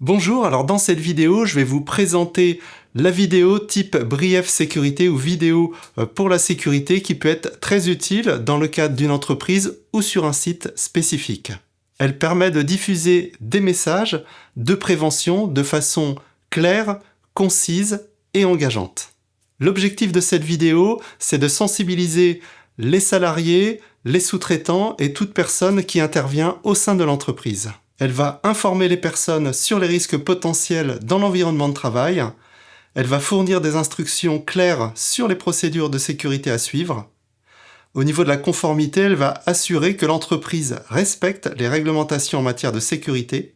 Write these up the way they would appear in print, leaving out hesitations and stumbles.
Bonjour, alors dans cette vidéo, je vais vous présenter la vidéo type Brief Sécurité ou vidéo pour la sécurité qui peut être très utile dans le cadre d'une entreprise ou sur un site spécifique. Elle permet de diffuser des messages de prévention de façon claire, concise et engageante. L'objectif de cette vidéo, c'est de sensibiliser les salariés, les sous-traitants et toute personne qui intervient au sein de l'entreprise. Elle va informer les personnes sur les risques potentiels dans l'environnement de travail. Elle va fournir des instructions claires sur les procédures de sécurité à suivre. Au niveau de la conformité, elle va assurer que l'entreprise respecte les réglementations en matière de sécurité.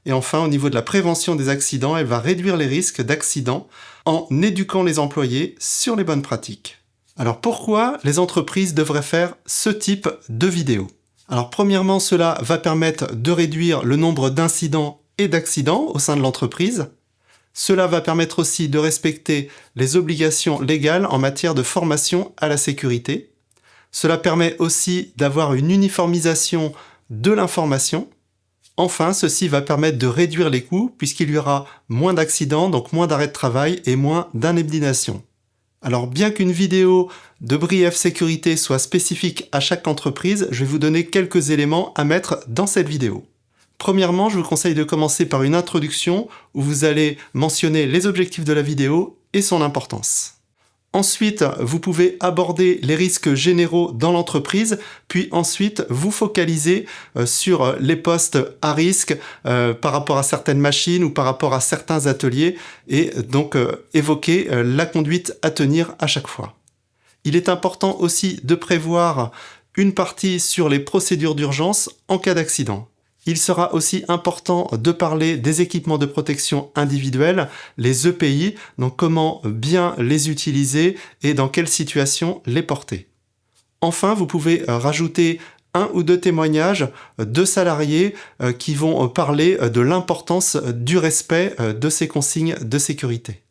Et enfin, au niveau de la prévention des accidents, elle va réduire les risques d'accidents en éduquant les employés sur les bonnes pratiques. Alors pourquoi les entreprises devraient faire ce type de vidéo ? Alors premièrement, cela va permettre de réduire le nombre d'incidents et d'accidents au sein de l'entreprise. Cela va permettre aussi de respecter les obligations légales en matière de formation à la sécurité. Cela permet aussi d'avoir une uniformisation de l'information. Enfin, ceci va permettre de réduire les coûts puisqu'il y aura moins d'accidents, donc moins d'arrêts de travail et moins d'indemnisation. Alors bien qu'une vidéo de Brief Sécurité soit spécifique à chaque entreprise, je vais vous donner quelques éléments à mettre dans cette vidéo. Premièrement, je vous conseille de commencer par une introduction où vous allez mentionner les objectifs de la vidéo et son importance. Ensuite, vous pouvez aborder les risques généraux dans l'entreprise, puis ensuite vous focaliser sur les postes à risque par rapport à certaines machines ou par rapport à certains ateliers et donc évoquer la conduite à tenir à chaque fois. Il est important aussi de prévoir une partie sur les procédures d'urgence en cas d'accident. Il sera aussi important de parler des équipements de protection individuels, les EPI, donc comment bien les utiliser et dans quelle situation les porter. Enfin, vous pouvez rajouter un ou deux témoignages de salariés qui vont parler de l'importance du respect de ces consignes de sécurité.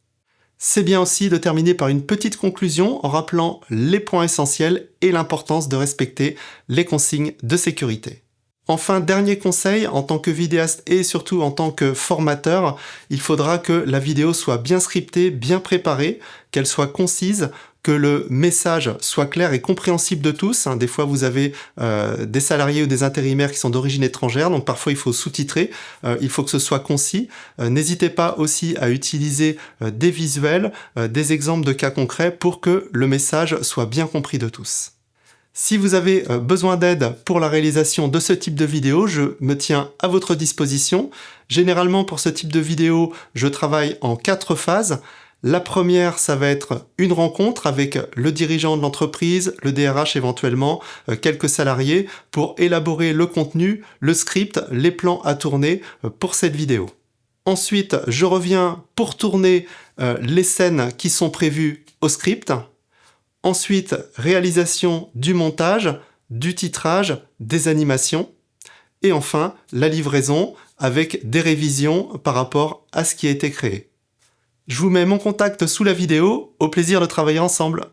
C'est bien aussi de terminer par une petite conclusion en rappelant les points essentiels et l'importance de respecter les consignes de sécurité. Enfin, dernier conseil, en tant que vidéaste et surtout en tant que formateur, il faudra que la vidéo soit bien scriptée, bien préparée, qu'elle soit concise, que le message soit clair et compréhensible de tous. Des fois, vous avez des salariés ou des intérimaires qui sont d'origine étrangère, donc parfois il faut sous-titrer, il faut que ce soit concis. N'hésitez pas aussi à utiliser des visuels, des exemples de cas concrets pour que le message soit bien compris de tous. Si vous avez besoin d'aide pour la réalisation de ce type de vidéo, je me tiens à votre disposition. Généralement, pour ce type de vidéo, je travaille en 4 phases. La première, ça va être une rencontre avec le dirigeant de l'entreprise, le DRH éventuellement, quelques salariés, pour élaborer le contenu, le script, les plans à tourner pour cette vidéo. Ensuite, je reviens pour tourner les scènes qui sont prévues au script. Ensuite, réalisation du montage, du titrage, des animations. Et enfin, la livraison avec des révisions par rapport à ce qui a été créé. Je vous mets mon contact sous la vidéo, au plaisir de travailler ensemble.